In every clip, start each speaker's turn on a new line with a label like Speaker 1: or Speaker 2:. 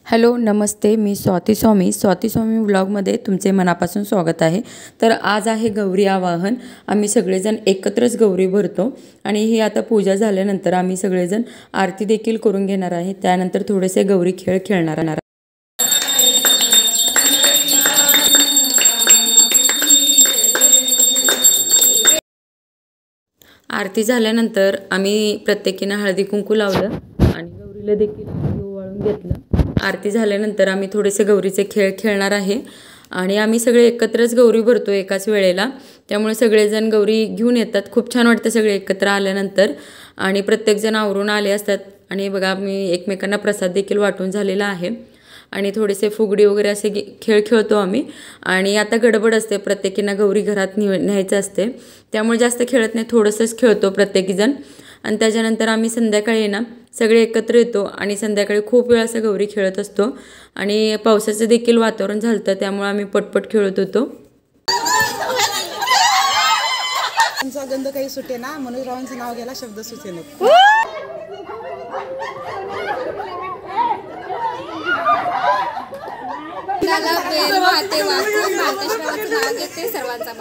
Speaker 1: Hello नमस्ते, मी स्वाती स्वामी व्लॉगमध्ये तुमचे मनापासून स्वागत आहे। तर आज आहे गौरी आवाहन। आम्ही सगळेजण एकत्रच गौरी भरतो आणि ही आता पूजा झाल्यानंतर आम्ही सगळेजण आरती देखील करून घेणार आहे। त्यानंतर थोडेसे गौरी खेळ खेळणार आहे। आरती झाल्यानंतर आम्ही प्रत्येकीने हळदी कुंकू लावलं आणि गौरीला देखील ओवाळून घेतलं। आरती झाल्यानंतर आम्ही थोडेसे गौरीचे खेळ खेळणार आहे आणि आम्ही सगळे एकत्रच गौरी भरतो एकाच वेळेला। त्यामुळे सगळेजण गौरी घेऊन येतात। खूप छान वाटतं सगळे एकत्र आल्यानंतर आणि प्रत्येकजण आवरून आले असतात आणि बघा मी एकमेकांना प्रसाद देखील वाटून झालेला आहे आणि थोडेसे फुगडी वगैरे असे खेळ खेळतो आम्ही। आणि आता गडबड असते, प्रत्येकींना गौरी घरात न्यायचं असते, त्यामुळे जास्त खेळत नाही, थोडंसंच खेळतो प्रत्येकीजण। आणि त्याच्यानंतर आम्ही संध्याकाळी ना सगळे एकत्र येतो आणि संध्याकाळी खूप वेळ असं गौरी खेळत असतो आणि पावसाचं देखील वातावरण झालं त्यामुळे आम्ही पटपट खेळत होतो।
Speaker 2: आमचा गंध काही सुटे ना म्हणून रावांचं नाव घ्यायला शब्द सुचेना।
Speaker 3: वाहते वाकून मार्गश्रावाचं नाव घेते सर्वांचा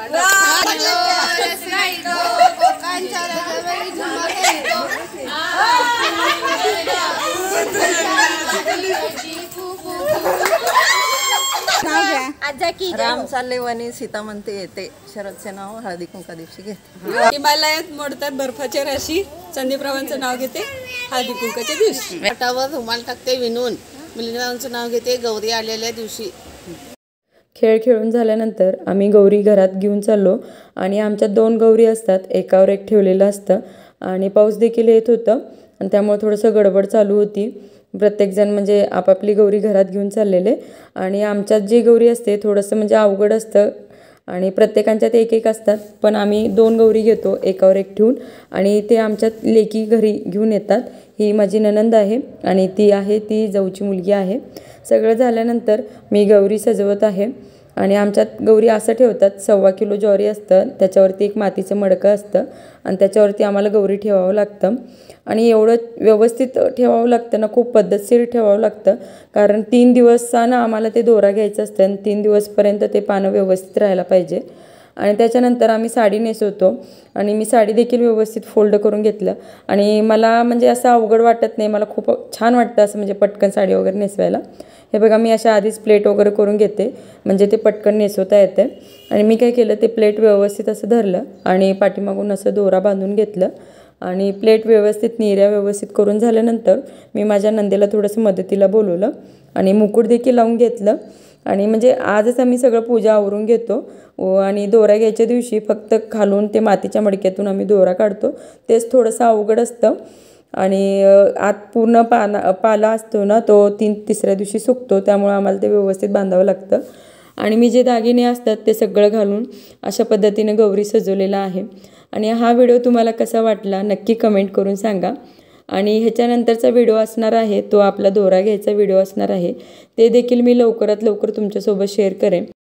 Speaker 4: राम चालले वनी सीता म्हणते येते, शरदचे नाव हळदी कुंका दिवशी घेते।
Speaker 5: हिमालयात मोडतात बर्फाच्या राशी, संदीपरावांचं नाव घेते हळदी कुंकाच्या दिवशी।
Speaker 6: हातावर रुमाल टाकते विणून, मिलिंदांचं नाव घेते गौरी आलेल्या दिवशी।
Speaker 1: खेळ खेळून झाल्यानंतर आम्ही गौरी घरात घेऊन चाललो आणि आमच्यात 2 गौरी असतात, एकावर एक ठेवलेलं असतं आणि पाऊस देखील येत होतं आणि त्यामुळे थोडंसं गडबड चालू होती। प्रत्येकजण म्हणजे आपापली गौरी घरात घेऊन चाललेले आणि आमच्यात जी गौरी असते थोडंसं म्हणजे अवघड असतं आणि प्रत्येकांच्यात एक एक असतात, पण आम्ही 2 गौरी घेतो एकावर एक ठेवून आणि ते आमच्यात लेकी घरी घेऊन येतात। ही माझी नणंद आहे आणि ती जाऊची मुलगी आहे। सगळं झाल्यानंतर मी गौरी सजवत आहे आणि आमच्यात गौरी असं ठेवतात, 1.25 किलो ज्वारी असतं, त्याच्यावरती एक मातीचं मडकं असतं आणि त्याच्यावरती आम्हाला गौरी ठेवावं लागतं आणि एवढं व्यवस्थित ठेवावं लागतं ना, खूप पद्धतशीर ठेवावं लागतं, कारण 3 दिवसानं आम्हाला ते दोरा घ्यायचं असतं आणि 3 दिवसपर्यंत ते पानं व्यवस्थित राहायला पाहिजे। आणि त्याच्यानंतर आम्ही साडी नेसवतो आणि मी साडी देखील व्यवस्थित फोल्ड करून घेतलं आणि मला म्हणजे असं अवघड वाटत नाही, मला खूप छान वाटतं असं म्हणजे पटकन साडी वगैरे नेसवायला। हे बघा मी अशा आधीच प्लेट वगैरे करून घेते म्हणजे ते पटकन नेसवता येते आणि मी काय केलं, ते प्लेट व्यवस्थित असं धरलं आणि पाठीमागून असं दोरा बांधून घेतलं आणि प्लेट व्यवस्थित निर्या व्यवस्थित करून झाल्यानंतर मी माझ्या नंदेला थोडंसं मदतीला बोलवलं आणि मुकुट देखील लावून घेतलं आणि म्हणजे आजच आम्ही सगळं पूजा आवरून घेतो आणि दोरा घ्यायच्या दिवशी फक्त खालून ते मातीच्या मडक्यातून आम्ही दोरा काढतो, तेच थोडंसं अवघड असतं आणि आत पूर्ण पाला असतो ना तो तिसऱ्या दिवशी सुकतो, त्यामुळे आम्हाला ते व्यवस्थित बांधावं लागतं। आणि मी जे दागिने असतात ते सगळं घालून अशा पद्धतीने गौरी सजवलेला आहे आणि हा व्हिडिओ तुम्हाला कसा वाटला नक्की कमेंट करून सांगा। आणि ह्याच्यानंतरचा व्हिडिओ असणार आहे तो आपला दोरा घ्यायचा व्हिडिओ असणार आहे, ते देखील मी लवकरात लवकर तुमच्यासोबत शेअर करेन।